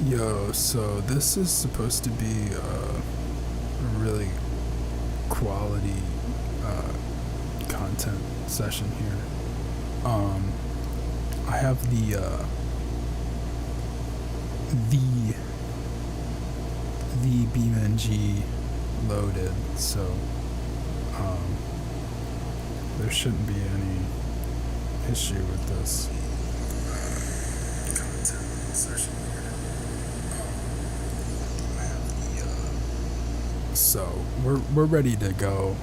Yo, so this is supposed to be a really quality content session here. I have the BeamNG loaded, so there shouldn't be any issue with this content session here. I have the so we're ready to go.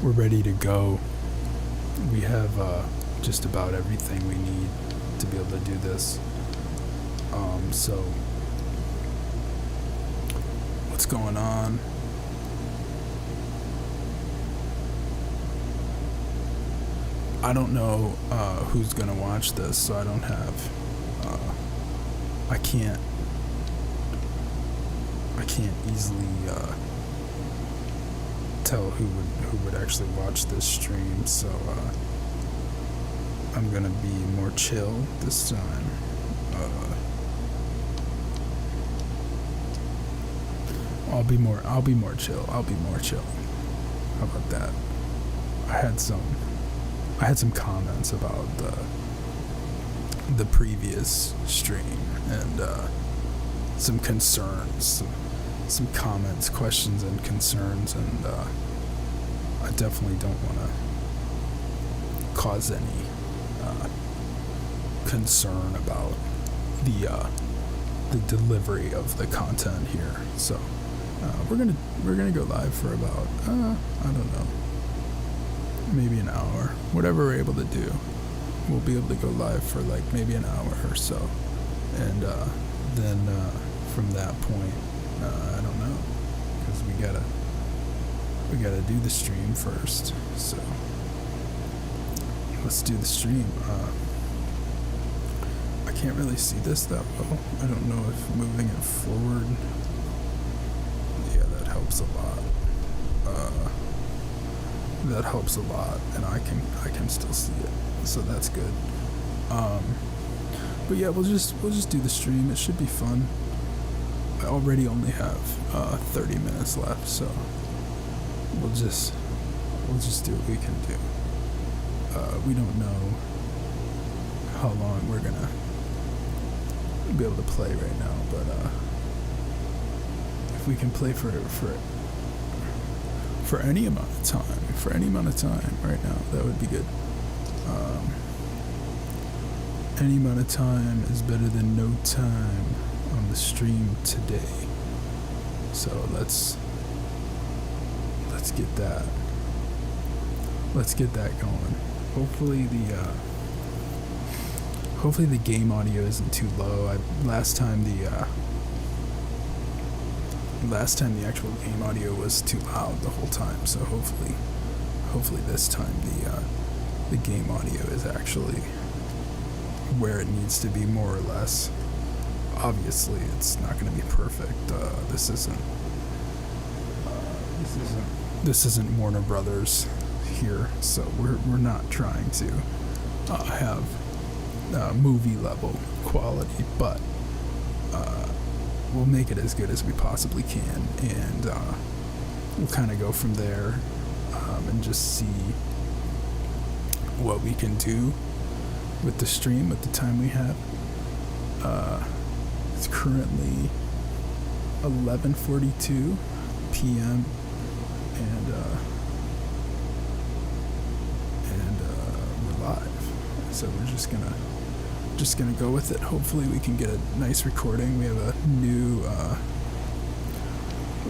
We're ready to go. We have just about everything we need to be able to do this. So what's going on? I don't know who's gonna watch this, so I don't have. I can't easily tell who would actually watch this stream. So I'm gonna be more chill this time. I'll be more chill. How about that? I had some comments about the previous stream and some concerns, some comments, questions, and concerns, and I definitely don't want to cause any concern about the delivery of the content here. So we're gonna go live for about I don't know, maybe an hour, whatever we're able to do. We'll be able to go live for like maybe an hour or so, and then from that point, I don't know, because we gotta do the stream first. So let's do the stream. I can't really see this that well. I don't know if moving it forward. Yeah, that helps a lot. That helps a lot, and I can still see it, so that's good. But yeah, we'll just do the stream. It should be fun. I already only have 30 minutes left, so we'll just do what we can do. We don't know how long we're gonna be able to play right now, but if we can play for any amount of time right now, that would be good. Any amount of time is better than no time on the stream today. So let's get that going. Hopefully the game audio isn't too low. Last time the actual game audio was too loud the whole time, so hopefully this time the game audio is actually where it needs to be, more or less. Obviously it's not going to be perfect. This isn't Warner Brothers here, so we're not trying to have movie level quality, but we'll make it as good as we possibly can, and we'll kind of go from there, and just see what we can do with the stream with the time we have. It's currently 11:42 p.m. and we're live, so we're just gonna go with it. Hopefully we can get a nice recording. We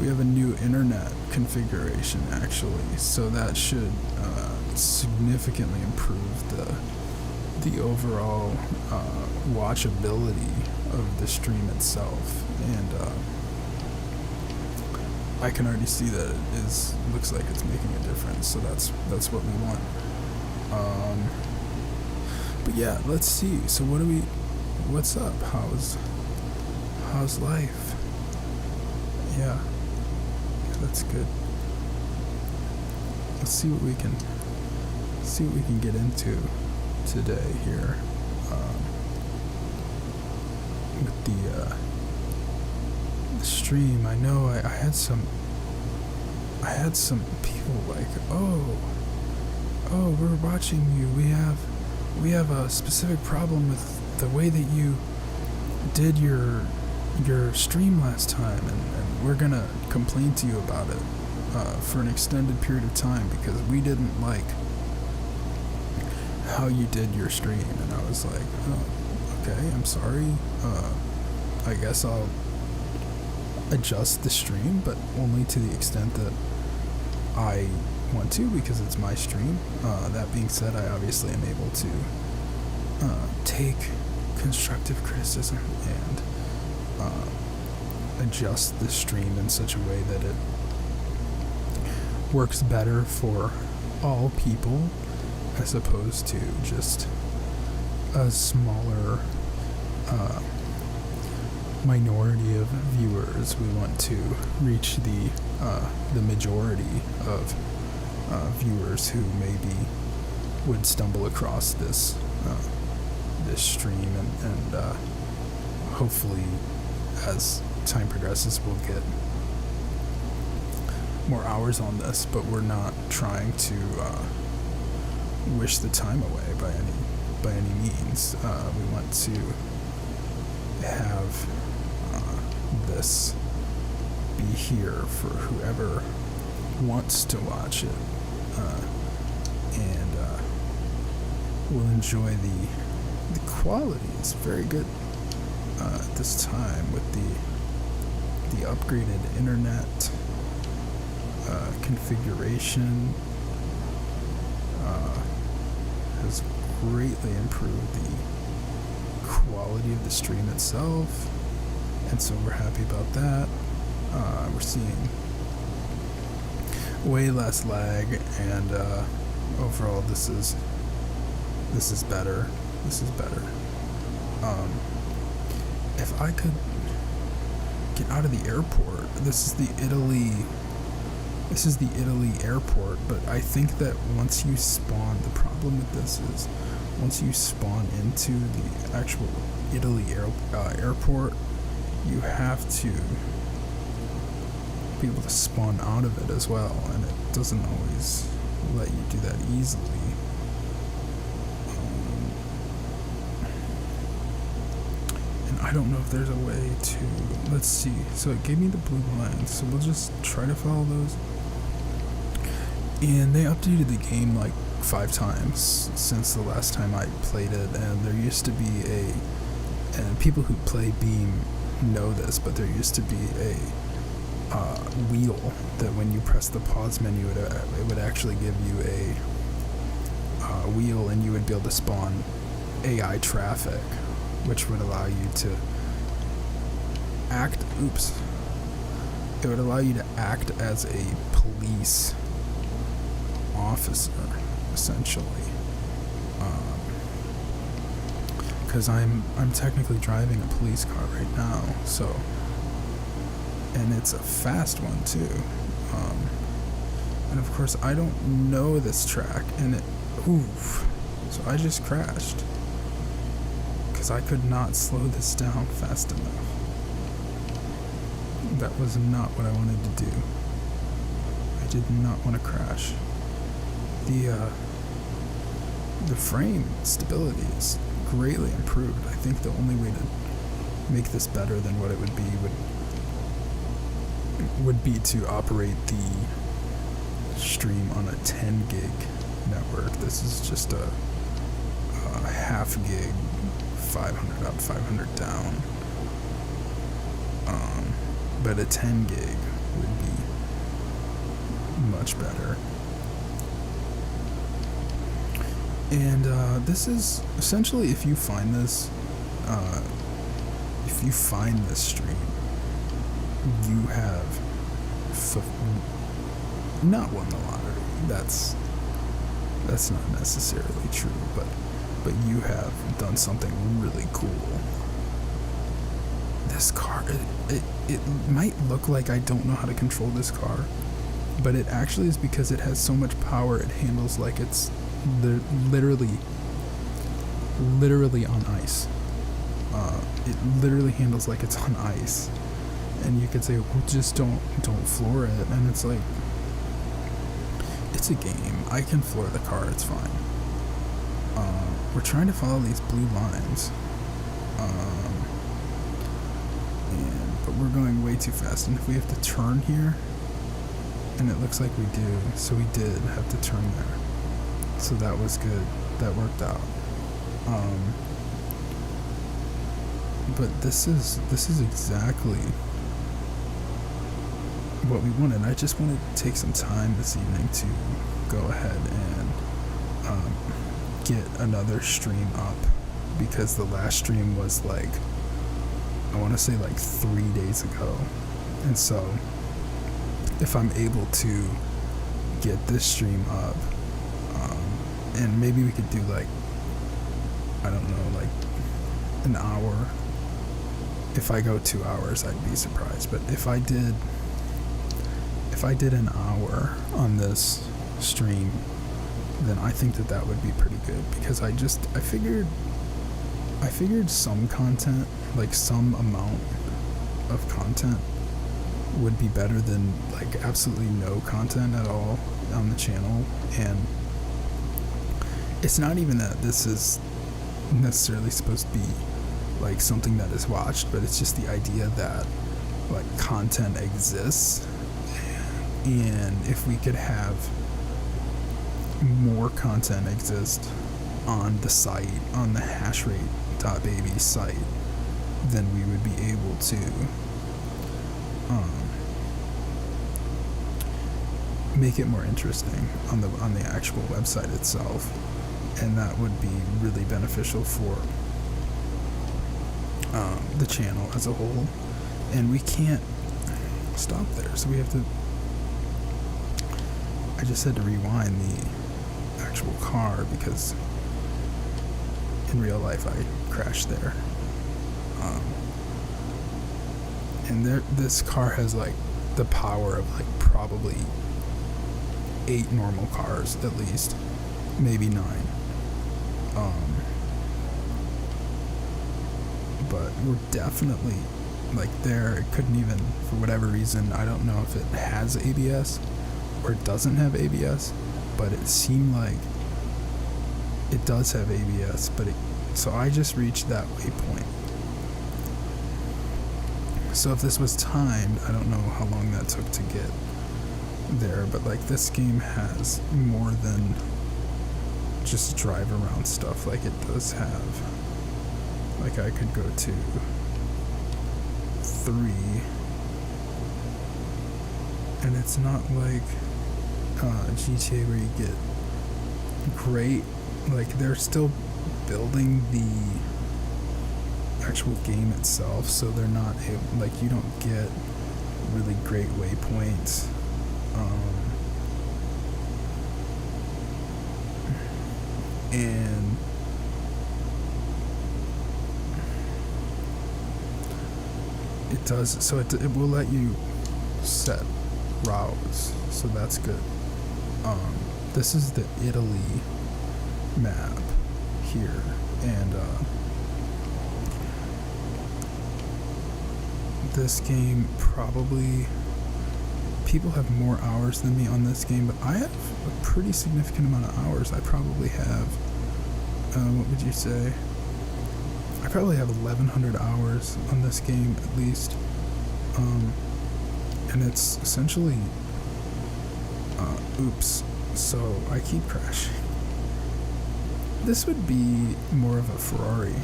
have a new internet configuration, actually, so that should significantly improve the overall watchability of the stream itself, and I can already see that it looks like it's making a difference, so that's what we want. But yeah, let's see. So what's up? How's life? Yeah, that's good. Let's see what we can get into today here. the stream, I know I had some people like, oh, we're watching you. We have a specific problem with the way that you did your stream last time, and we're gonna complain to you about it for an extended period of time because we didn't like how you did your stream. And I was like, oh, okay, I'm sorry. I guess I'll adjust the stream, but only to the extent that I want to, because it's my stream. That being said, I obviously am able to take constructive criticism and adjust the stream in such a way that it works better for all people as opposed to just a smaller minority of viewers. We want to reach the majority of viewers who maybe would stumble across this stream, and hopefully as time progresses we'll get more hours on this, but we're not trying to wish the time away by any means. We want to have this be here for whoever wants to watch it, and will enjoy the quality. It's very good at this time with the upgraded internet configuration. Has greatly improved the quality of the stream itself, and so we're happy about that. We're seeing way less lag, and overall this is better. This is better. If I could get out of the airport, this is the Italy airport, but I think that once you spawn, the problem with this is once you spawn into the actual Italy airport, you have to be able to spawn out of it as well, and it doesn't always let you do that easily. And I don't know if there's a way to, let's see, so it gave me the blue lines, so we'll just try to follow those. And they updated the game like 5 times since the last time I played it, and there used to be and people who play Beam know this, but there used to be a wheel that when you press the pause menu, it would actually give you a wheel, and you would be able to spawn AI traffic, which would allow you to act, it would allow you to act as a police officer, essentially, because I'm technically driving a police car right now, so, and it's a fast one too, and of course I don't know this track, and so I just crashed because I could not slow this down fast enough. That was not what I wanted to do. I did not want to crash. The frame stability is greatly improved. I think the only way to make this better than what it would be would be to operate the stream on a 10 gig network. This is just a half gig, 500 up, 500 down. But a 10 gig would be much better. And this is essentially, if you find this stream, you have not won the lottery. That's not necessarily true, but you have done something really cool. This car, it might look like I don't know how to control this car, but it actually is because it has so much power. It handles like it's literally on ice. It literally handles like it's on ice. And you could say, well, just don't floor it. And it's like, it's a game. I can floor the car. It's fine. We're trying to follow these blue lines. But we're going way too fast. And if we have to turn here, and it looks like we do, so we did have to turn there. So that was good. That worked out. But this is exactly what we wanted. I just wanted to take some time this evening to go ahead and get another stream up, because the last stream was like, I want to say like 3 days ago. And so if I'm able to get this stream up, and maybe we could do like, I don't know, like an hour. If I go 2 hours, I'd be surprised. But if I did an hour on this stream, then I think that would be pretty good, because I figured some content, like some amount of content, would be better than like absolutely no content at all on the channel. And it's not even that this is necessarily supposed to be like something that is watched, but it's just the idea that like content exists, and if we could have more content exist on the site, on the hashrate.baby site, then we would be able to make it more interesting on the actual website itself, and that would be really beneficial for the channel as a whole. And we can't stop there, so we have to, I just had to rewind the actual car because in real life I crashed there. And this car has like the power of like probably 8 normal cars at least, maybe 9. But we're definitely like there. It couldn't even, for whatever reason, I don't know if it has ABS or it doesn't have ABS, but it seemed like it does have ABS. So I just reached that waypoint. So if this was timed, I don't know how long that took to get there, but like this game has more than just drive around stuff. Like it does have, like I could go to 3, and it's not like GTA where you get great, like they're still building the actual game itself, so they're not able, like you don't get really great waypoints. And it does, so it will let you set routes, so that's good. This is the Italy map here, and this game, probably people have more hours than me on this game, but I have a pretty significant amount of hours. I probably have what would you say, I probably have 1,100 hours on this game at least, and it's essentially oops, so I keep crashing. This would be more of a Ferrari.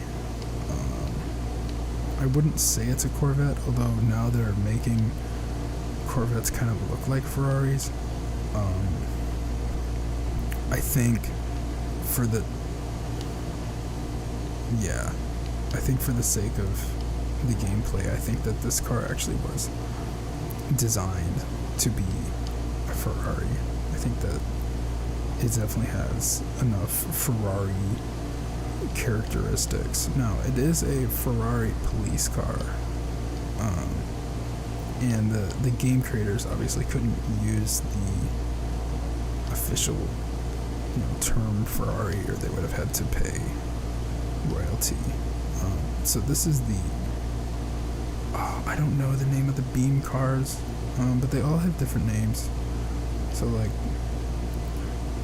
I wouldn't say it's a Corvette, although now they're making Corvettes kind of look like Ferraris. I think for the sake of the gameplay, I think that this car actually was designed to be a Ferrari. I think that it definitely has enough Ferrari characteristics. Now, it is a Ferrari police car, and the game creators obviously couldn't use the official term Ferrari, or they would have had to pay royalty. So this is the I don't know the name of the Beam cars, but they all have different names. So like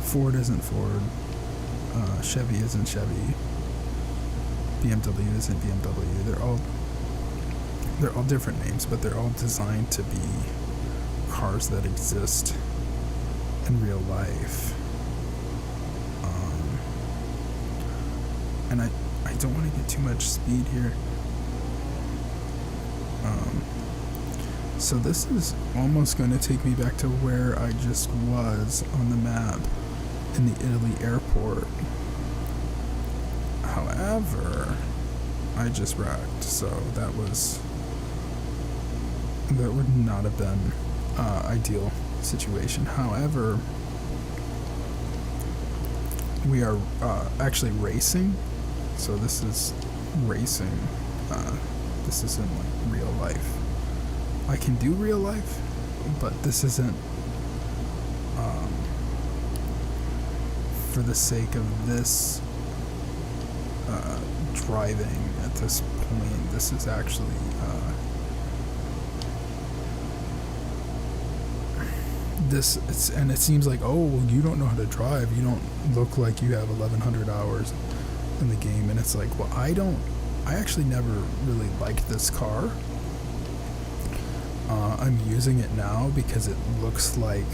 Ford isn't Ford, Chevy isn't Chevy, BMW isn't BMW. They're all different names, but they're all designed to be cars that exist in real life. And I don't want to get too much speed here. So this is almost going to take me back to where I just was on the map in the Italy airport. However, I just wrecked, so that would not have been ideal situation. However, we are actually racing, so this is racing. This isn't like real life. I can do real life, but this isn't for the sake of this driving at this point. This is actually and it seems like, oh, well, you don't know how to drive, you don't look like you have 1100 hours in the game. And it's like, well, I actually never really liked this car. I'm using it now because it looks like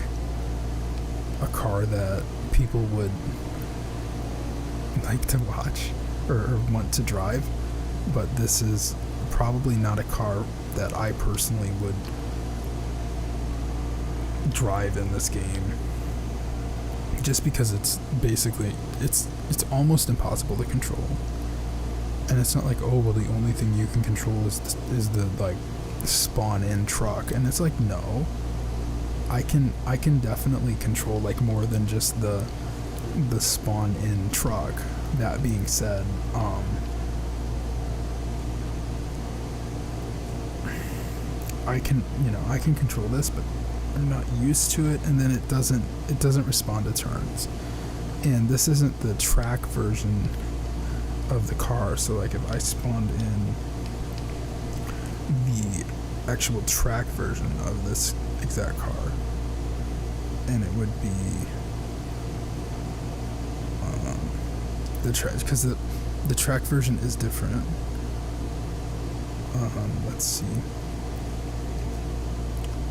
a car that people would like to watch or want to drive, but this is probably not a car that I personally would drive in this game, just because it's basically it's almost impossible to control. And it's not like, oh, well, the only thing you can control is the like spawn in truck. And it's like, no, I can definitely control like more than just the spawn in truck. That being said, I can control this, but I'm not used to it, and then it doesn't respond to turns. And this isn't the track version of the car, so like if I spawned in the actual track version of this exact car, and it would be the track, because the track version is different. Let's see.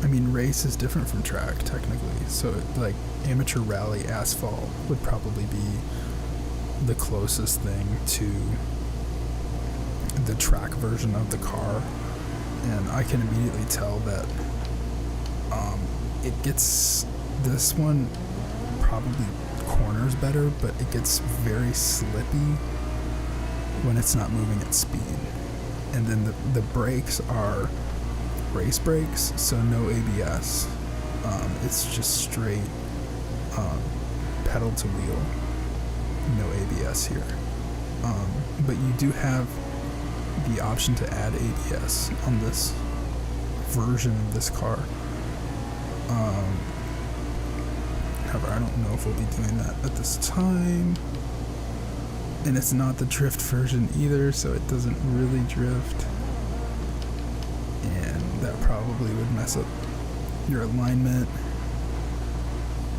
I mean, race is different from track, technically. So, like, amateur rally asphalt would probably be the closest thing to the track version of the car. And I can immediately tell that it gets, this one probably corners better, but it gets very slippy when it's not moving at speed. And then the brakes are race brakes, so no ABS. It's just straight pedal to wheel, no ABS here. But you do have the option to add ABS on this version of this car. However, I don't know if we'll be doing that at this time. And it's not the drift version either, so it doesn't really drift. And that probably would mess up your alignment.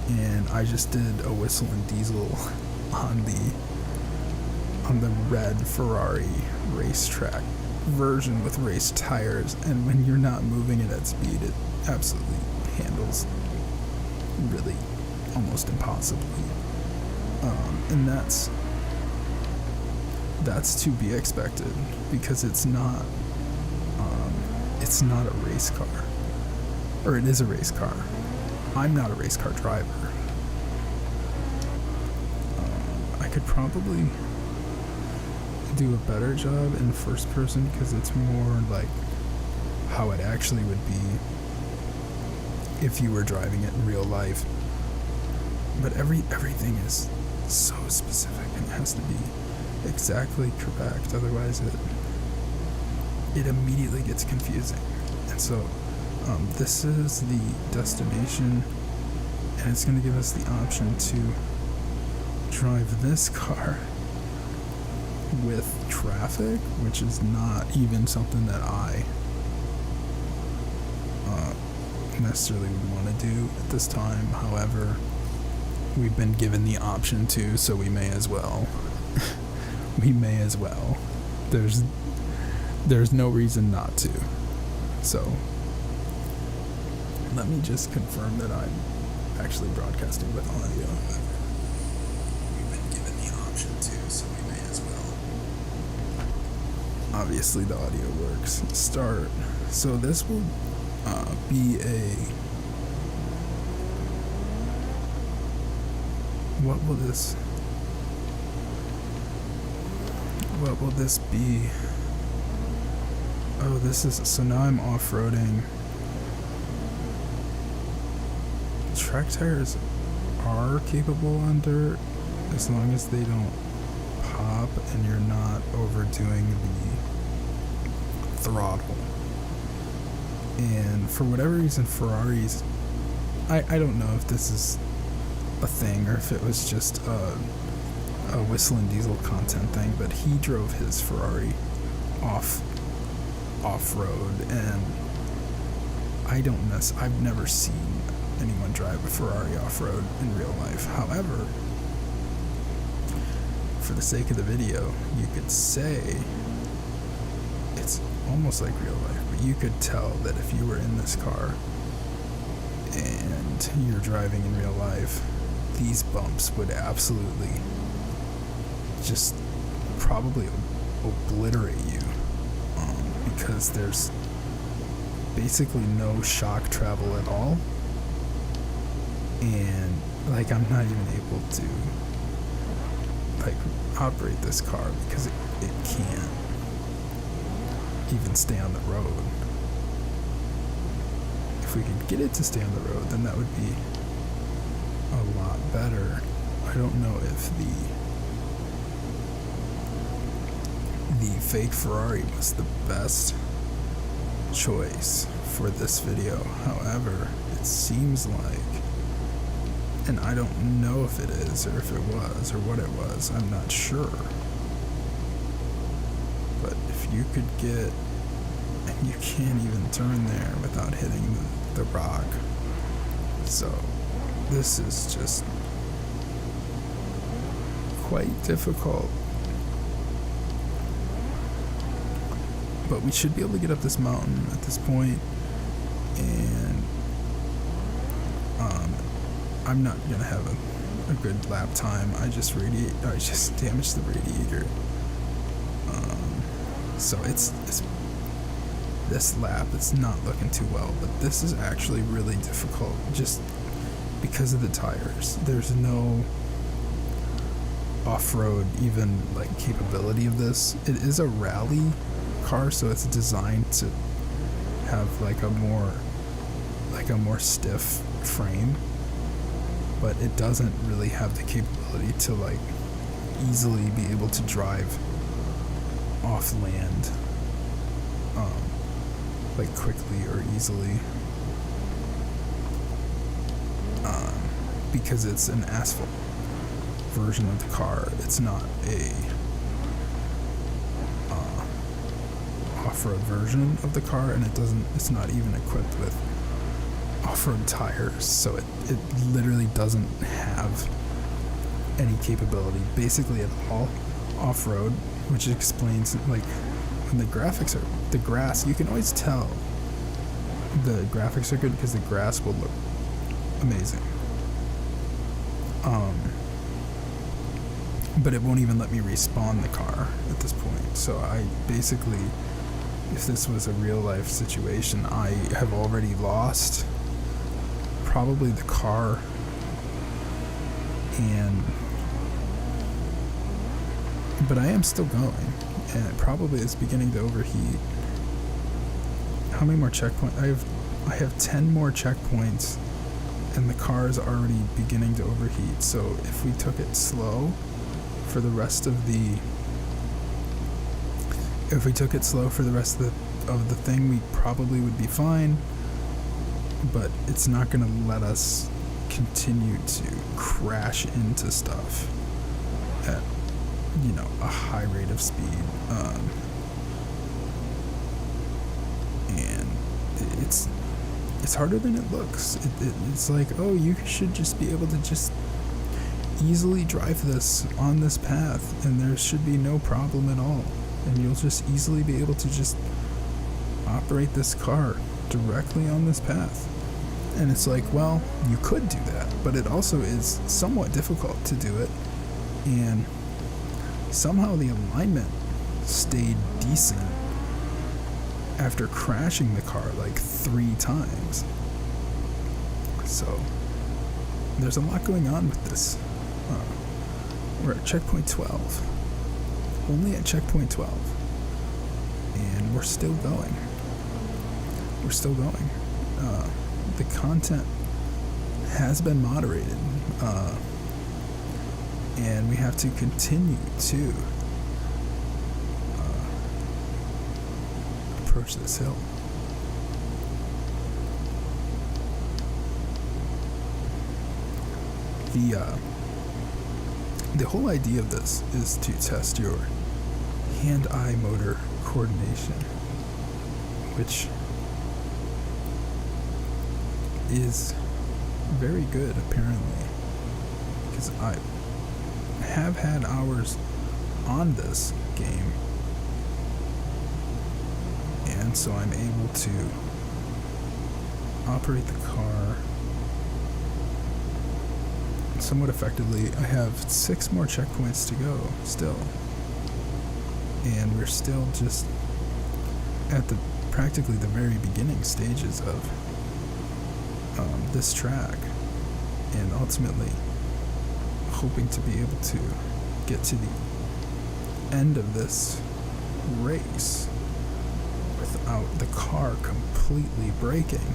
And I just did a whistle and diesel on the red Ferrari racetrack version with race tires, and when you're not moving it at speed, it absolutely handles really almost impossibly. And that's to be expected, because it's not a race car, or it is a race car. I'm not a race car driver. I could probably do a better job in first person, because it's more like how it actually would be if you were driving it in real life. But everything is so specific, and it has to be exactly correct, otherwise it immediately gets confusing. And so this is the destination, and it's going to give us the option to drive this car with traffic, which is not even something that I necessarily would want to do at this time. However, we've been given the option to, so we may as well. We may as well. There's no reason not to. So let me just confirm that I'm actually broadcasting with audio. We've been given the option to, so we may as well. Obviously the audio works. Start. So this will be a... What will this be? Oh, this is... So now I'm off-roading. Track tires are capable on dirt as long as they don't pop and you're not overdoing the throttle. And for whatever reason, Ferraris, I don't know if this is a thing or if it was just a Whistling Diesel content thing, but he drove his Ferrari off-road, and I've never seen anyone drive a Ferrari off-road in real life. However, for the sake of the video, you could say it's almost like real life, but you could tell that if you were in this car and you're driving in real life, these bumps would absolutely just probably obliterate you, because there's basically no shock travel at all, and like I'm not even able to like operate this car because it can't even stay on the road. If we could get it to stay on the road, then that would be a lot better. I don't know if the fake Ferrari was the best choice for this video. However, it seems like, and I don't know if it is or if it was or what it was, I'm not sure. But if you could get, and you can't even turn there without hitting the rock. So this is just quite difficult. But we should be able to get up this mountain at this point, and I'm not gonna have a good lap time. I just damaged the radiator. So it's this lap, it's not looking too well, but this is actually really difficult just because of the tires. There's no off-road even like capability of this. It is a rally car, so it's designed to have like a more stiff frame, but it doesn't really have the capability to like easily be able to drive off land like quickly or easily, because it's an asphalt version of the car. It's not a off-road version of the car, and it's not even equipped with off-road tires, so it literally doesn't have any capability basically at all off-road, which explains like when the graphics are the grass, you can always tell the graphics are good because the grass will look amazing, but it won't even let me respawn the car at this point. So I basically, if this was a real life situation, I have already lost probably the car, but I am still going, and it probably is beginning to overheat. How many more checkpoints? I have 10 more checkpoints, and the car is already beginning to overheat. So if we took it slow for the rest of the thing, we probably would be fine, but it's not going to let us continue to crash into stuff at, a high rate of speed, and it's it's harder than it looks. It's like, oh, you should just be able to just easily drive this on this path, and there should be no problem at all, and you'll just easily be able to just operate this car directly on this path. And it's like, well, you could do that, but it also is somewhat difficult to do it, and somehow the alignment stayed decent after crashing the car like 3 times. So there's a lot going on with this. We're at checkpoint 12, only at checkpoint 12, and we're still going. The content has been moderated, and we have to continue to approach this hill. The whole idea of this is to test your hand-eye motor coordination, which is very good apparently, because I have had hours on this game, and so I'm able to operate the car somewhat effectively. I have 6 more checkpoints to go still, and we're still just at the practically the very beginning stages of this track, and ultimately hoping to be able to get to the end of this race without the car completely breaking.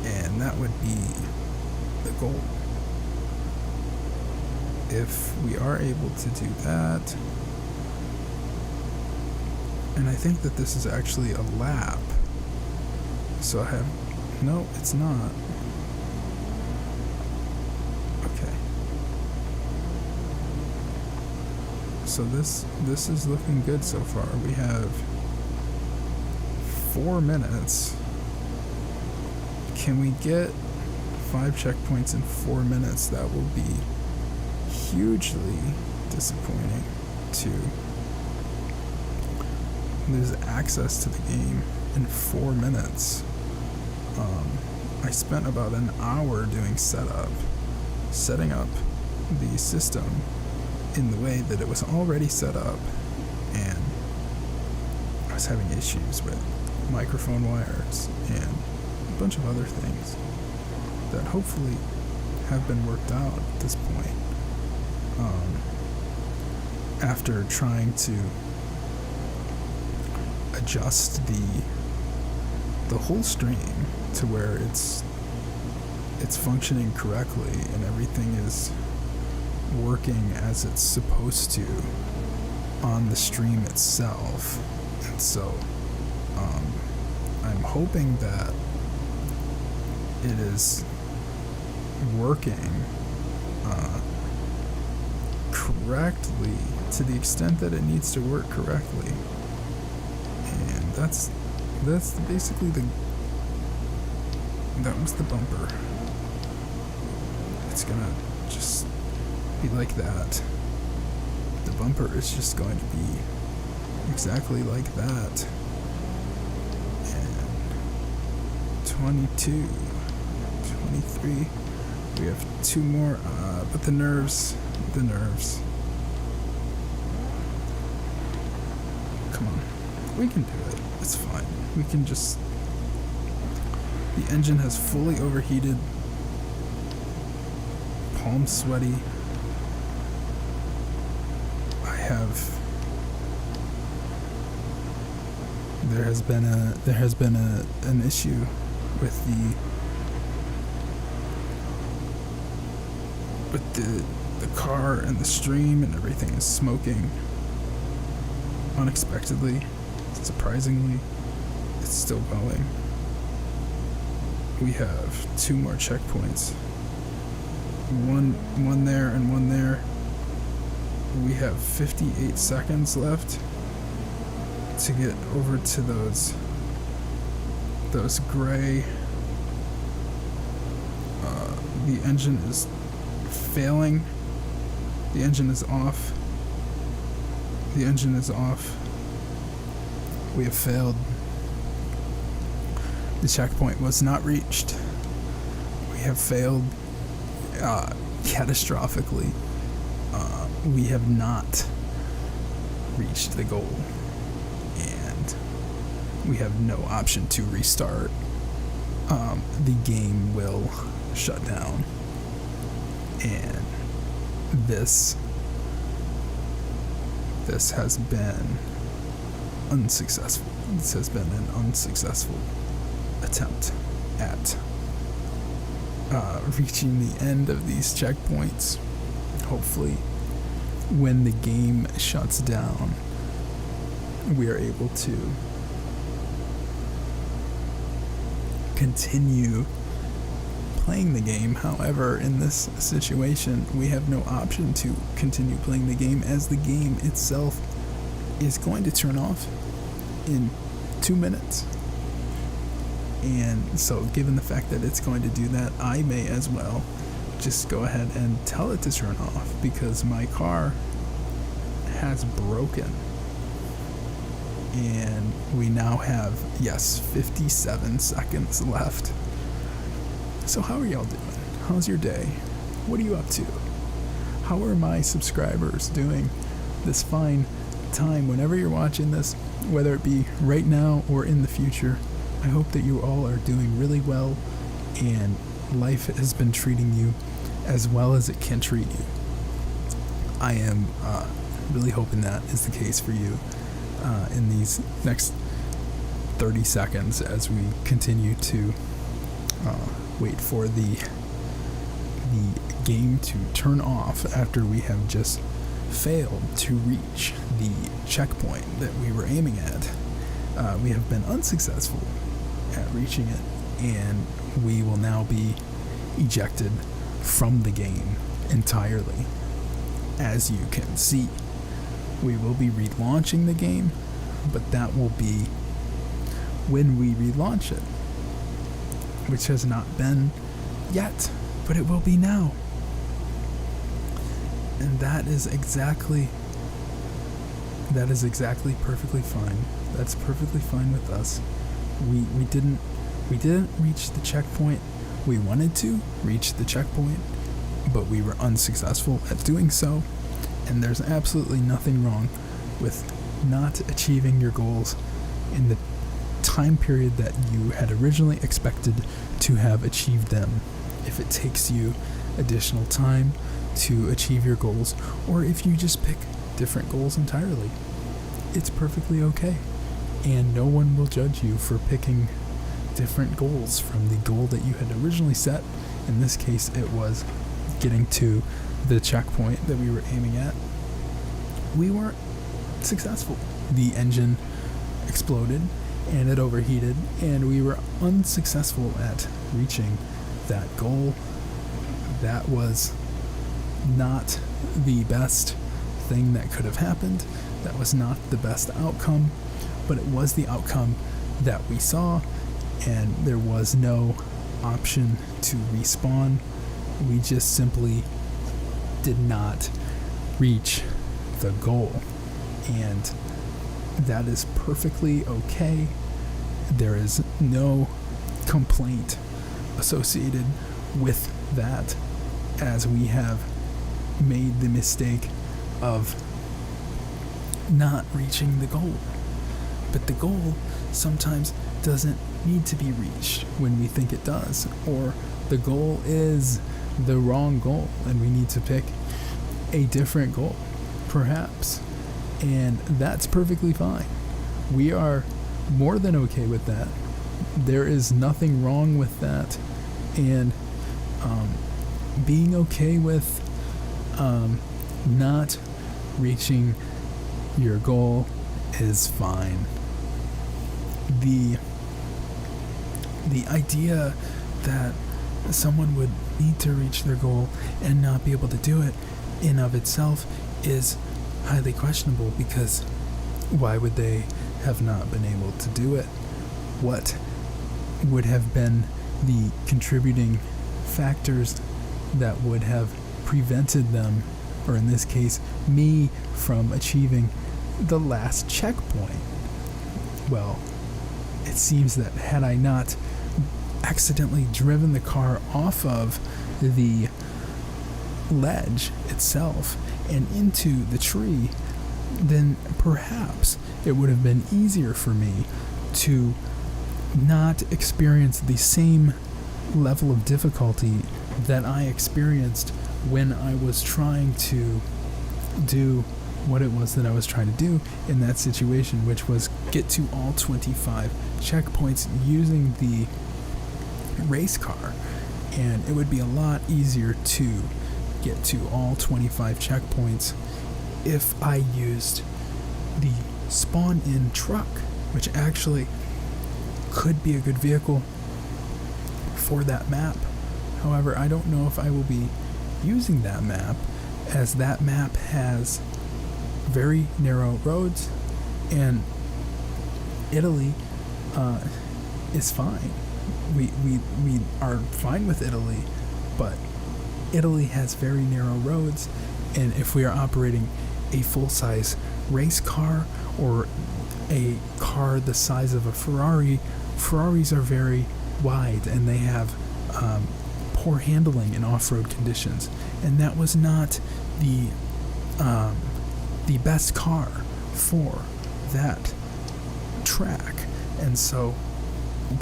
And that would be the goal. If we are able to do that, and I think that this is actually a lap. So I have, no, it's not. Okay. So this is looking good so far. We have 4 minutes. Can we get 5 checkpoints in 4 minutes? That will be hugely disappointing to lose access to the game in 4 minutes. I spent about an hour doing setting up the system in the way that it was already set up, and I was having issues with microphone wires and a bunch of other things that hopefully have been worked out at this point. After trying to adjust the whole stream to where it's functioning correctly and everything is working as it's supposed to on the stream itself. And so I'm hoping that it is working correctly to the extent that it needs to work correctly. And that's basically that was the bumper. It's gonna just be like that. The bumper is just going to be exactly like that. And 22, 23, we have 2 more, but the nerves, come on, we can do it, it's fine, we can just, the engine has fully overheated, palm sweaty, there has been an issue with the car and the stream, and everything is smoking unexpectedly. Surprisingly, it's still going. We have 2 more checkpoints. One there and one there. We have 58 seconds left to get over to those those gray. The engine is failing. The engine is off. The engine is off. We have failed. The checkpoint was not reached. We have failed catastrophically. We have not reached the goal. And we have no option to restart. The game will shut down. And this has been unsuccessful. This has been an unsuccessful attempt at reaching the end of these checkpoints. Hopefully, when the game shuts down, we are able to continue playing the game. However, in this situation, we have no option to continue playing the game, as the game itself is going to turn off in 2 minutes. And so, given the fact that it's going to do that, I may as well just go ahead and tell it to turn off, because my car has broken. And we now have, 57 seconds left. So how are y'all doing? How's your day? What are you up to? How are my subscribers doing this fine time whenever you're watching this, whether it be right now or in the future? I hope that you all are doing really well and life has been treating you as well as it can treat you. I am really hoping that is the case for you in these next 30 seconds as we continue to wait for the game to turn off after we have just failed to reach the checkpoint that we were aiming at. We have been unsuccessful at reaching it, and we will now be ejected from the game entirely. As you can see, we will be relaunching the game, but that will be when we relaunch it, which has not been yet, but it will be now. And that is exactly perfectly fine. That's perfectly fine with us. We didn't reach the checkpoint. We wanted to reach the checkpoint, but we were unsuccessful at doing so. And there's absolutely nothing wrong with not achieving your goals in the time period that you had originally expected to have achieved them. If it takes you additional time to achieve your goals, or if you just pick different goals entirely, it's perfectly okay. And no one will judge you for picking different goals from the goal that you had originally set. In this case, it was getting to the checkpoint that we were aiming at. We weren't successful. The engine exploded and it overheated, and we were unsuccessful at reaching that goal. That was not the best thing that could have happened. That was not the best outcome, but it was the outcome that we saw, and there was no option to respawn. We just simply did not reach the goal, and that is perfectly okay. There is no complaint associated with that, as we have made the mistake of not reaching the goal. But the goal sometimes doesn't need to be reached when we think it does, or the goal is the wrong goal and we need to pick a different goal, perhaps. And that's perfectly fine. We are more than okay with that. There is nothing wrong with that. And being okay with not reaching your goal is fine. The idea that someone would need to reach their goal and not be able to do it in of itself is highly questionable, because why would they have not been able to do it? What would have been the contributing factors that would have prevented them, or in this case, me, from achieving the last checkpoint? Well, it seems that had I not accidentally driven the car off of the ledge itself and into the tree, then perhaps it would have been easier for me to not experience the same level of difficulty that I experienced when I was trying to do what it was that I was trying to do in that situation, which was get to all 25 checkpoints using the race car. And it would be a lot easier to get to all 25 checkpoints if I used the spawn-in truck, which actually could be a good vehicle for that map. However, I don't know if I will be using that map, as that map has very narrow roads, and Italy is fine. We are fine with Italy, but Italy has very narrow roads, and if we are operating a full-size race car or a car the size of a Ferrari, Ferraris are very wide and they have poor handling in off-road conditions, and that was not the best car for that track. And so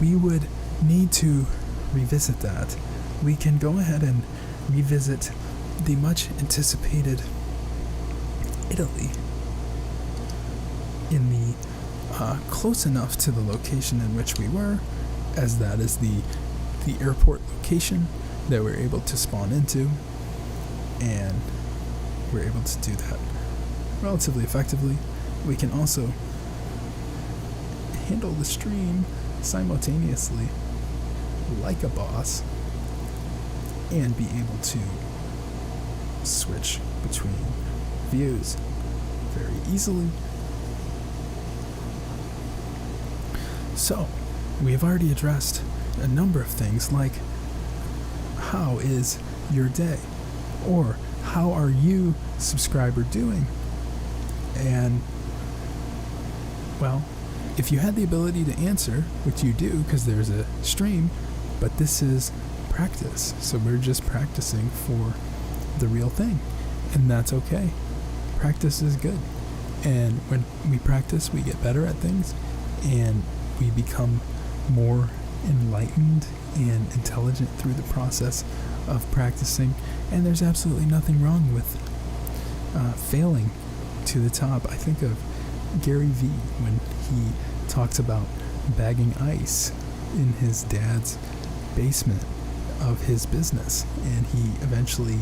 we would need to revisit that. We can go ahead and revisit the much anticipated Italy in the close enough to the location in which we were, as that is the airport location that we're able to spawn into, and we're able to do that relatively effectively. We can also handle the stream simultaneously like a boss and be able to switch between views very easily. So, we have already addressed a number of things, like how is your day, or how are you, subscriber, doing? And, well, if you had the ability to answer, which you do because there's a stream, but this is practice, so we're just practicing for the real thing, and that's okay. Practice is good, and when we practice, we get better at things, and we become more enlightened and intelligent through the process of practicing, and there's absolutely nothing wrong with failing to the top. I think of Gary Vee when he talks about bagging ice in his dad's basement of his business, and he eventually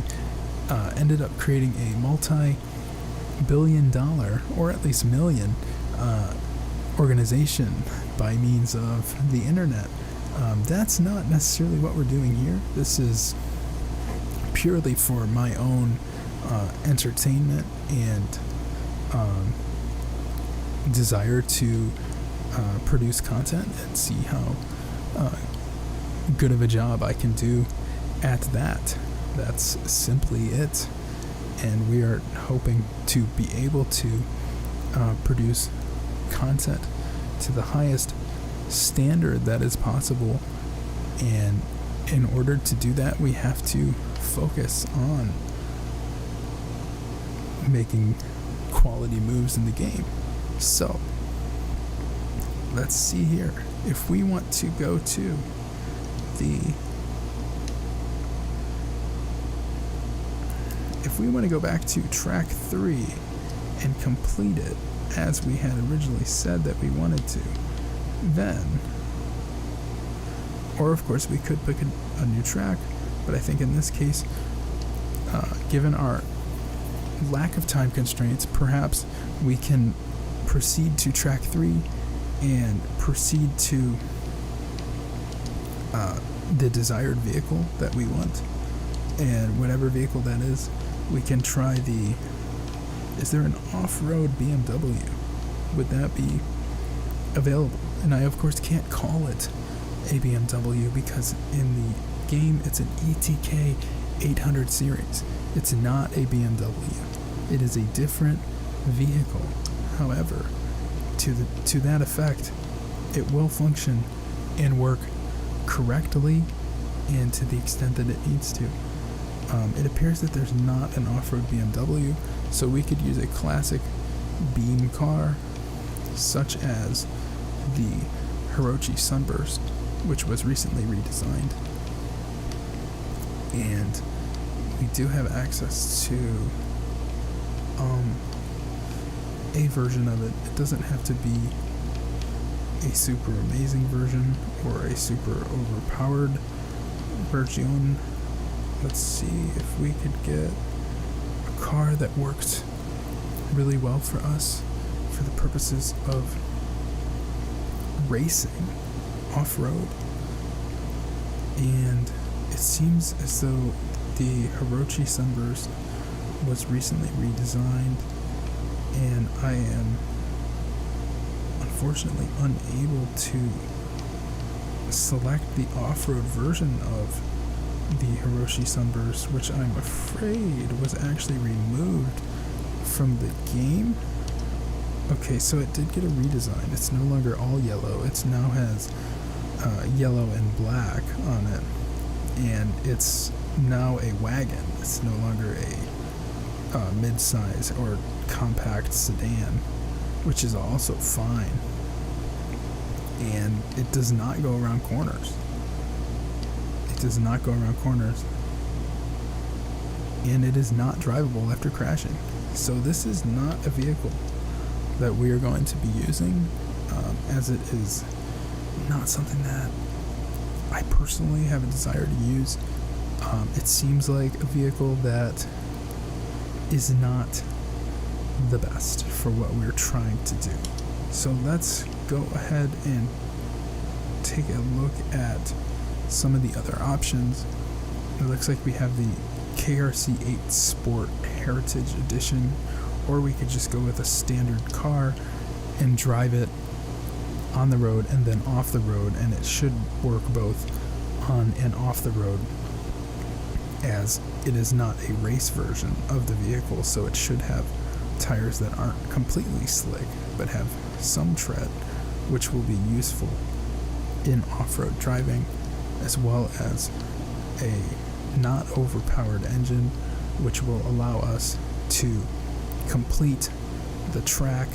ended up creating a multi-billion-dollar, or at least million, organization by means of the internet. That's not necessarily what we're doing here. This is purely for my own entertainment and desire to produce content and see how good of a job I can do at that. That's simply it. And we are hoping to be able to produce content to the highest standard that is possible, and in order to do that, we have to focus on making quality moves in the game. So let's see here. If we want to go to if we want to go back to track 3 and complete it as we had originally said that we wanted to, then, or of course we could pick a new track, but I think in this case, given our lack of time constraints, perhaps we can proceed to track 3 and proceed to the desired vehicle that we want, and whatever vehicle that is, we can try is there an off-road BMW? Would that be available? And I of course can't call it a BMW because in the game it's an ETK 800 series. It's not a BMW. It is a different vehicle. However, to that effect, it will function and work correctly and to the extent that it needs to. It appears that there's not an off-road BMW, so we could use a classic beam car such as the Hirochi Sunburst, which was recently redesigned. And we do have access to a version of it. It doesn't have to be a super amazing version or a super overpowered version. Let's see if we could get a car that works really well for us for the purposes of racing off-road. And it seems as though the Hirochi Sunburst was recently redesigned, and I am unfortunately unable to select the off-road version of the Hirochi Sunburst, which I'm afraid was actually removed from the game. Okay, so it did get a redesign. It's no longer all yellow. It now has yellow and black on it, and it's now a wagon. It's no longer a mid-size or compact sedan, which is also fine. And it does not go around corners. Does not go around corners, and it is not drivable after crashing. So this is not a vehicle that we are going to be using, as it is not something that I personally have a desire to use. It seems like a vehicle that is not the best for what we're trying to do. So let's go ahead and take a look at some of the other options. It looks like we have the KRC 8 Sport Heritage Edition, or we could just go with a standard car and drive it on the road and then off the road, and it should work both on and off the road, as it is not a race version of the vehicle, so it should have tires that aren't completely slick but have some tread, which will be useful in off-road driving, as well as a not overpowered engine, which will allow us to complete the track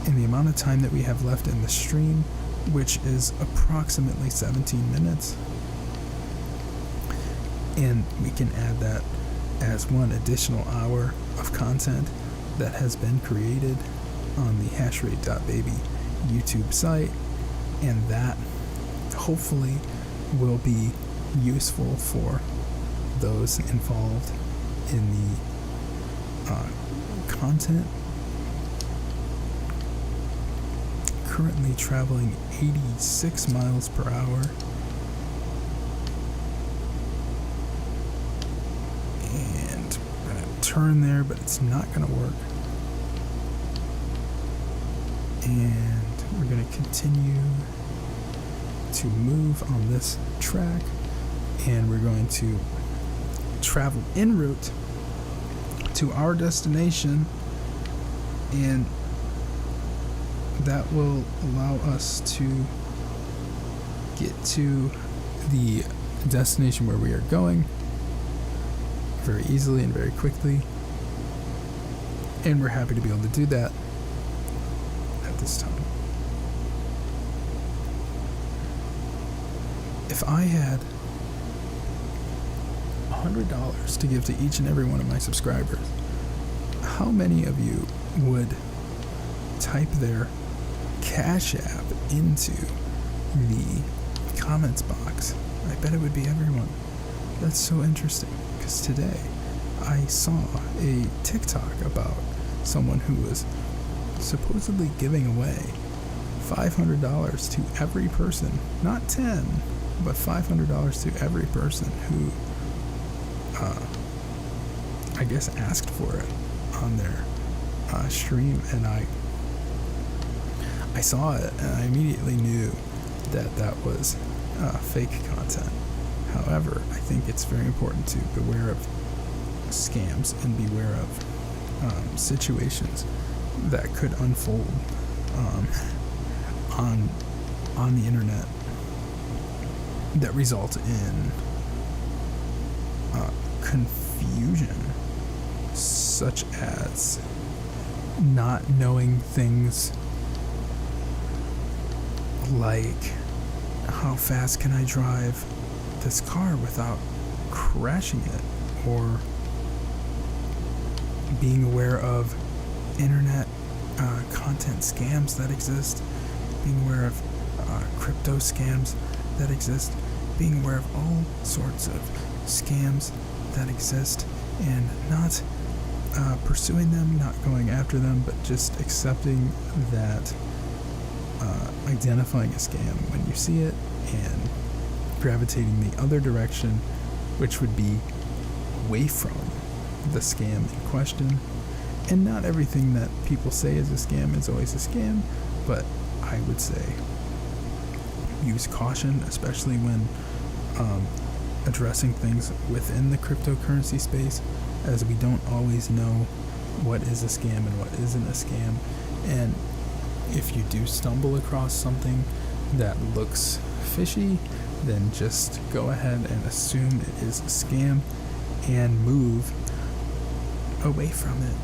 in the amount of time that we have left in the stream, which is approximately 17 minutes. And we can add that as one additional hour of content that has been created on the hashrate.baby YouTube site, and that hopefully will be useful for those involved in the content. Currently traveling 86 miles per hour, and we're going to turn there, but it's not going to work. And we're going to continue to move on this track, and we're going to travel en route to our destination, and that will allow us to get to the destination where we are going very easily and very quickly, and we're happy to be able to do that at this time. If I had $100 to give to each and every one of my subscribers, how many of you would type their Cash App into the comments box? I bet it would be everyone. That's so interesting, because today I saw a TikTok about someone who was supposedly giving away $500 to every person, not 10, but $500 to every person who I guess asked for it on their stream, and I saw it and I immediately knew that that was fake content. However, I think it's very important to beware of scams and beware of situations that could unfold on the internet that result in confusion, such as not knowing things like, how fast can I drive this car without crashing it, or being aware of internet content scams that exist, being aware of crypto scams that exist, being aware of all sorts of scams that exist, and not pursuing them, not going after them, but just accepting that, identifying a scam when you see it and gravitating the other direction, which would be away from the scam in question. And not everything that people say is a scam is always a scam, but I would say use caution, especially when addressing things within the cryptocurrency space, as we don't always know what is a scam and what isn't a scam. And if you do stumble across something that looks fishy, then just go ahead and assume it is a scam and move away from it.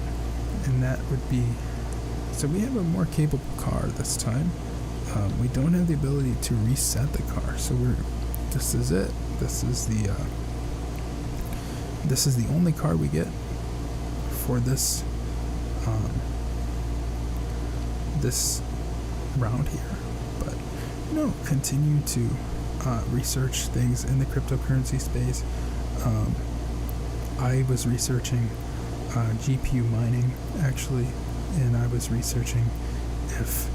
And that would be, so we have a more capable car this time. We don't have the ability to reset the car, so this is it. This is the only car we get for this this round here. But continue to research things in the cryptocurrency space. I was researching GPU mining, actually, and I was researching if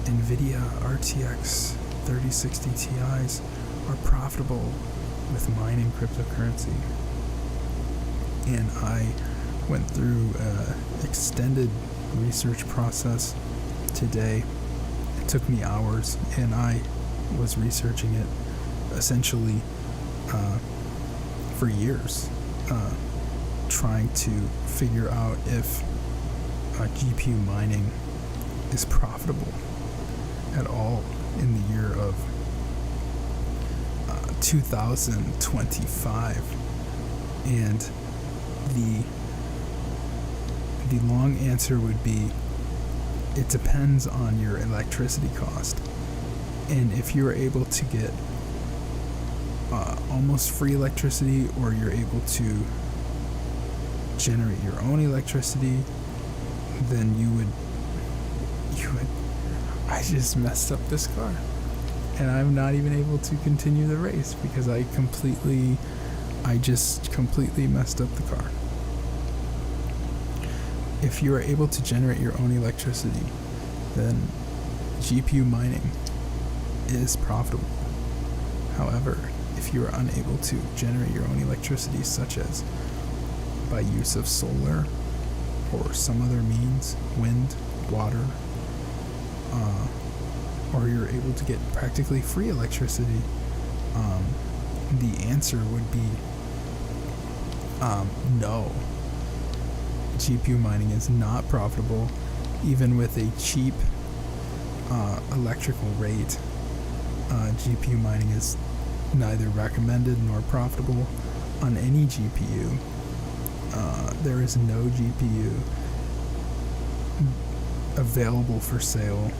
NVIDIA RTX 3060 Ti's are profitable with mining cryptocurrency. And I went through an extended research process today. It took me hours, and I was researching it essentially for years, trying to figure out if GPU mining is profitable at all in the year of 2025. And the long answer would be, it depends on your electricity cost. And if you're able to get almost free electricity, or you're able to generate your own electricity, then you would I just messed up this car, and I'm not even able to continue the race because I just completely messed up the car. If you are able to generate your own electricity, then GPU mining is profitable. However, if you are unable to generate your own electricity, such as by use of solar or some other means, wind, water, or you're able to get practically free electricity, the answer would be no. GPU mining is not profitable, even with a cheap electrical rate. GPU mining is neither recommended nor profitable on any GPU. There is no GPU available for sale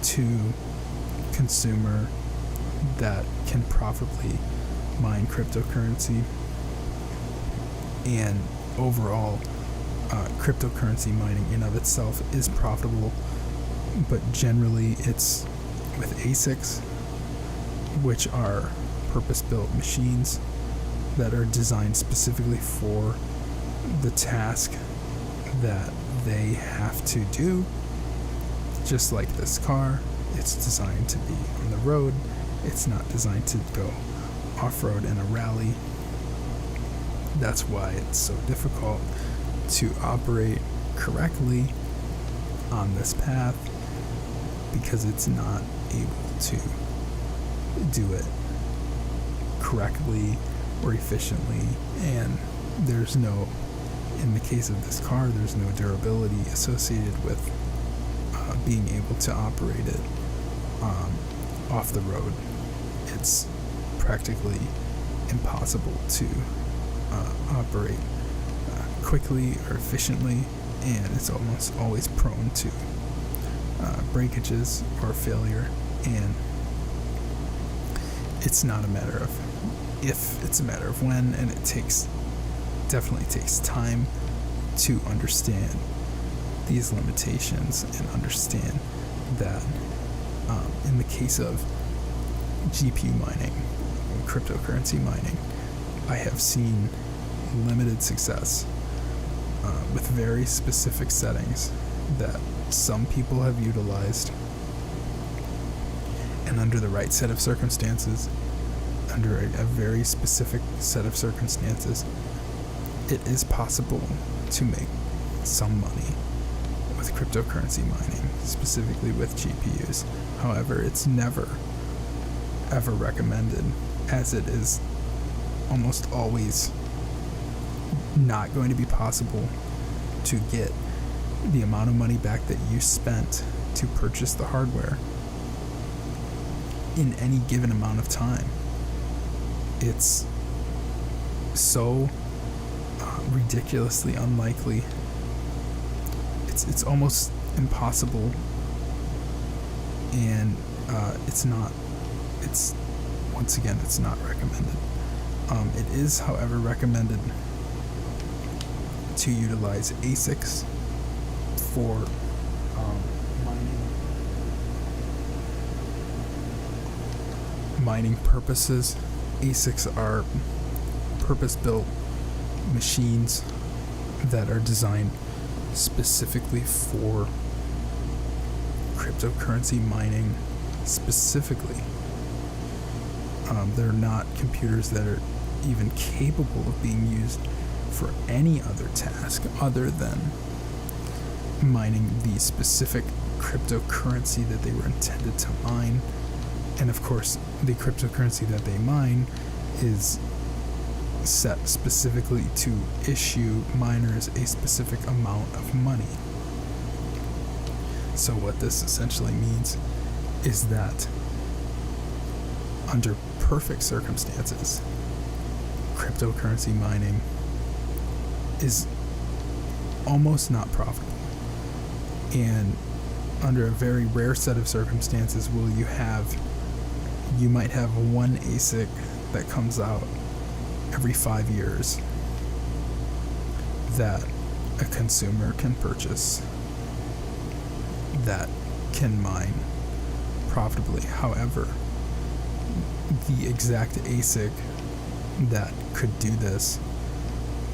to consumer that can profitably mine cryptocurrency. And overall, cryptocurrency mining in of itself is profitable, but generally it's with ASICs, which are purpose-built machines that are designed specifically for the task that they have to do. Just like this car, it's designed to be on the road. It's not designed to go off-road in a rally. That's why it's so difficult to operate correctly on this path, because it's not able to do it correctly or efficiently, and there's no, in the case of this car, there's no durability associated with being able to operate it off the road. It's practically impossible to operate quickly or efficiently, and it's almost always prone to breakages or failure. And it's not a matter of if, it's a matter of when, and it definitely takes time to understand these limitations and understand that in the case of GPU mining, cryptocurrency mining, I have seen limited success with very specific settings that some people have utilized, and under the right set of circumstances, under a very specific set of circumstances, it is possible to make some money with cryptocurrency mining, specifically with GPUs. However, it's never ever recommended, as it is almost always not going to be possible to get the amount of money back that you spent to purchase the hardware in any given amount of time. It's so ridiculously unlikely. It's almost impossible, and it's not recommended. It is, however, recommended to utilize ASICs for mining purposes. ASICs are purpose-built machines that are designed specifically for cryptocurrency mining specifically. They're not computers that are even capable of being used for any other task other than mining the specific cryptocurrency that they were intended to mine. And of course, the cryptocurrency that they mine is set specifically to issue miners a specific amount of money. So what this essentially means is that under perfect circumstances, cryptocurrency mining is almost not profitable. And under a very rare set of circumstances will you might have one ASIC that comes out every 5 years that a consumer can purchase that can mine profitably. However, the exact ASIC that could do this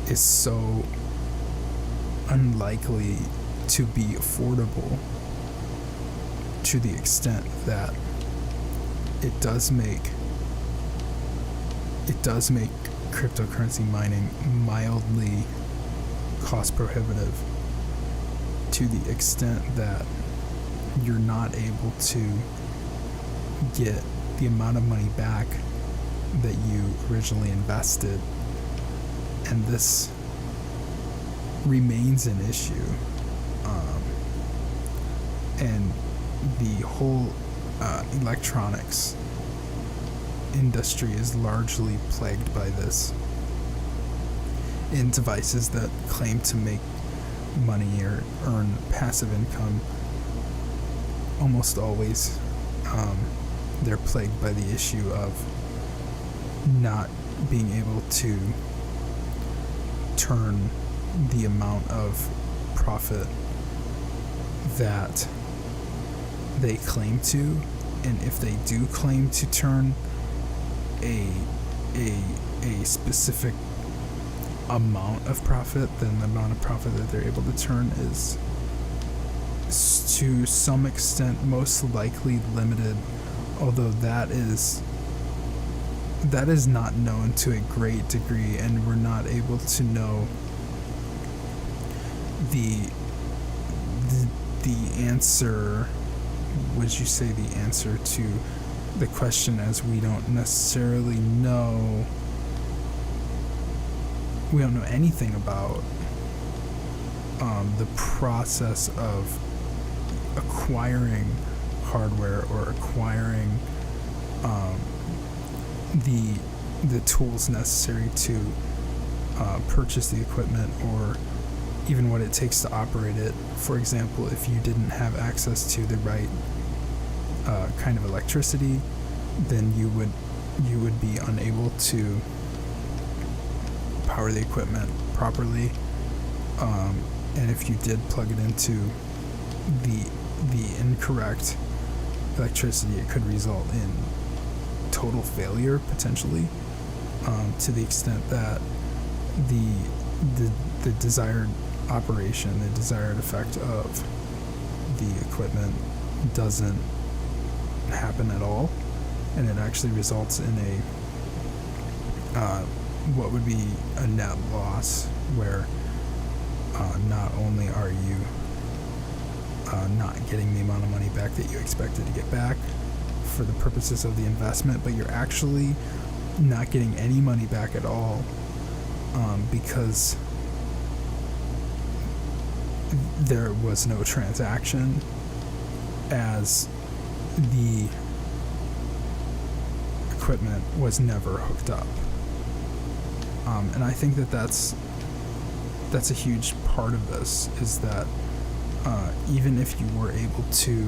is so unlikely to be affordable, to the extent that it does make cryptocurrency mining mildly cost prohibitive, to the extent that you're not able to get the amount of money back that you originally invested. And this remains an issue. And the whole electronics industry is largely plagued by this. In devices that claim to make money or earn passive income, almost always they're plagued by the issue of not being able to turn the amount of profit that they claim to. And if they do claim to turn a specific amount of profit, then the amount of profit that they're able to turn is to some extent most likely limited, although that is not known to a great degree, and we're not able to know the answer, would you say the answer to the question, as we don't necessarily know, we don't know anything about the process of acquiring hardware or acquiring the tools necessary to purchase the equipment, or even what it takes to operate it. For example, if you didn't have access to the right kind of electricity, then you would be unable to power the equipment properly. And if you did plug it into the incorrect electricity, it could result in total failure potentially, to the extent that the desired operation, the desired effect of the equipment doesn't happen at all, and it actually results in what would be a net loss, where not only are you not getting the amount of money back that you expected to get back for the purposes of the investment, but you're actually not getting any money back at all, because there was no transaction, as the equipment was never hooked up. And I think that's a huge part of this, is that even if you were able to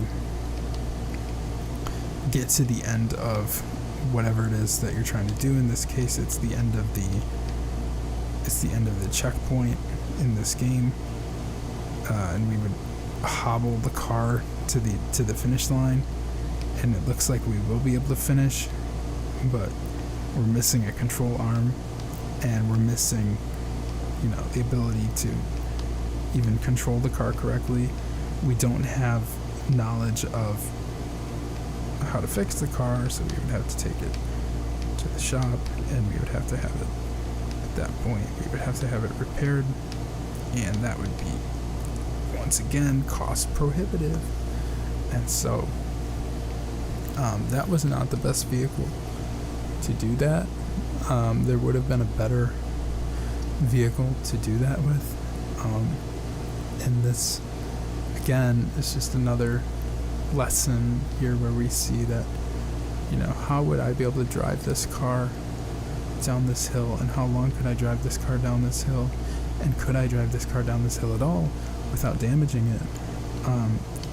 get to the end of whatever it is that you're trying to do, in this case it's the end of the checkpoint in this game, and we would hobble the car to the finish line, and it looks like we will be able to finish, but we're missing a control arm, and we're missing, the ability to even control the car correctly. We don't have knowledge of how to fix the car, so we would have to take it to the shop, and we would have to have it, at that point, we would have to have it repaired, and that would be, once again, cost prohibitive. And so that was not the best vehicle to do that. There would have been a better vehicle to do that with. And this, again, is just another lesson here where we see that, how would I be able to drive this car down this hill, and how long could I drive this car down this hill, and could I drive this car down this hill at all without damaging it?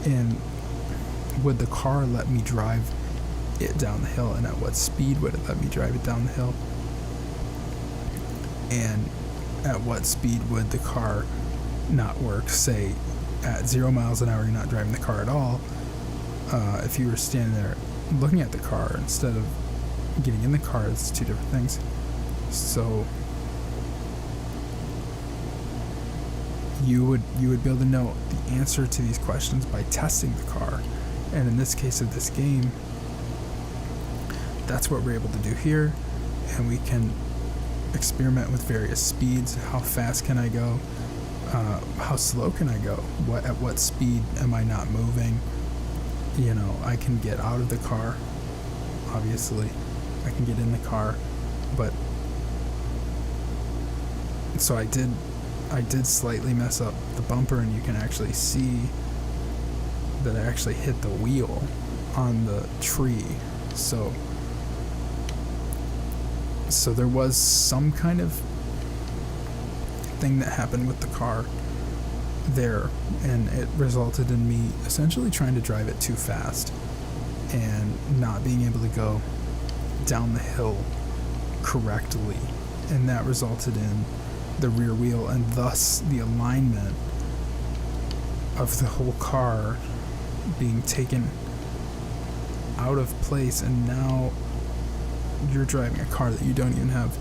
And would the car let me drive it down the hill, and at what speed would it let me drive it down the hill? And at what speed would the car not work? Say at 0 miles an hour, you're not driving the car at all. If you were standing there looking at the car instead of getting in the car, it's two different things. So you would be able to know the answer to these questions by testing the car. And in this case of this game, that's what we're able to do here, and we can experiment with various speeds. How fast can I go? How slow can I go? At what speed am I not moving? I can get out of the car, obviously. I can get in the car, but so I did slightly mess up the bumper, and you can actually see that I actually hit the wheel on the tree. So there was some kind of thing that happened with the car there, and it resulted in me essentially trying to drive it too fast and not being able to go down the hill correctly, and that resulted in the rear wheel, and thus the alignment of the whole car being taken out of place, and now you're driving a car that you don't even have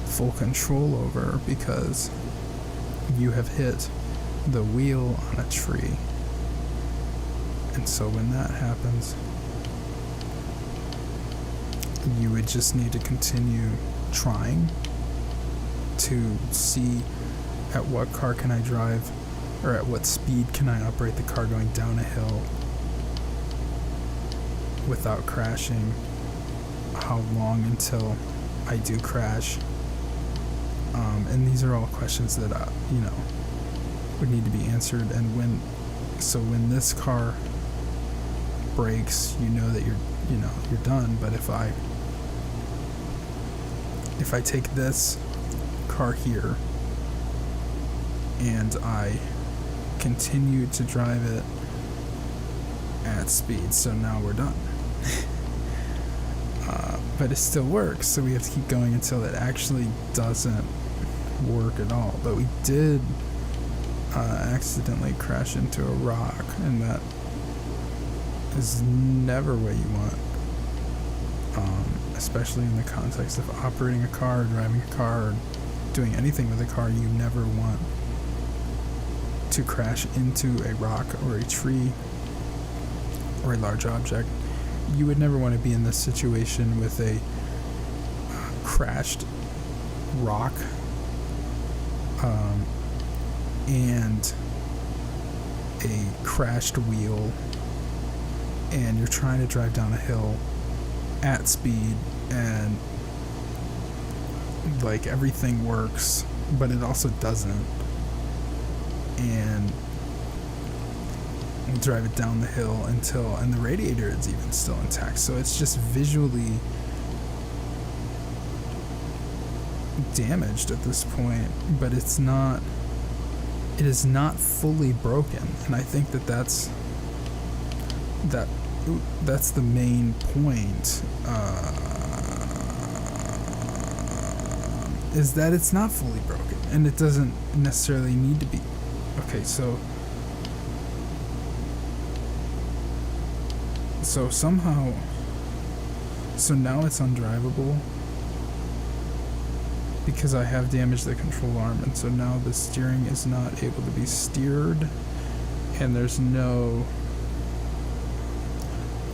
full control over because you have hit the wheel on a tree. And so when that happens, you would just need to continue trying to see at what car can I drive, or at what speed can I operate the car going down a hill without crashing, how long until I do crash. And these are all questions that would need to be answered. And when this car breaks, you know that you're done. But if I take this car here and I continue to drive it at speed, so now we're done. But it still works, so we have to keep going until it actually doesn't work at all. But we did accidentally crash into a rock, and that is never what you want, especially in the context of operating a car, or driving a car, or doing anything with a car. You never want to crash into a rock or a tree or a large object. You would never want to be in this situation with a crashed rock and a crashed wheel, and you're trying to drive down a hill at speed, and like everything works, but it also doesn't, and you drive it down the hill and the radiator is even still intact. So it's just visually damaged at this point, but it is not fully broken. And I think that's the main point, is that it's not fully broken, and it doesn't necessarily need to be. Okay, so somehow, now it's undrivable because I have damaged the control arm, and so now the steering is not able to be steered, and there's no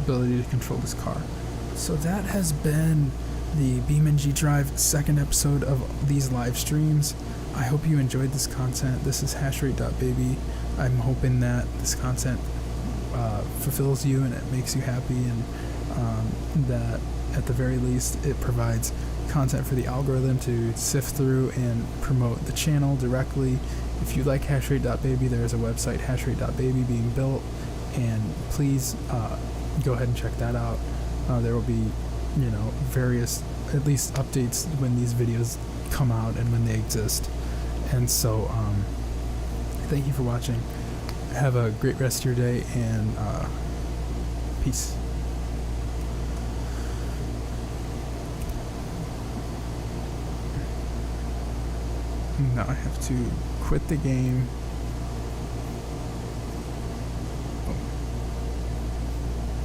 ability to control this car. So that has been the BeamNG.drive second episode of these live streams. I hope you enjoyed this content. This is hashrate.baby. I'm hoping that this content fulfills you and it makes you happy, and that at the very least it provides content for the algorithm to sift through and promote the channel directly. If you like hashrate.baby, there is a website, hashrate.baby, being built, and please go ahead and check that out. There will be various at least updates when these videos come out and when they exist. And so thank you for watching. Have a great rest of your day, and peace. Now I have to quit the game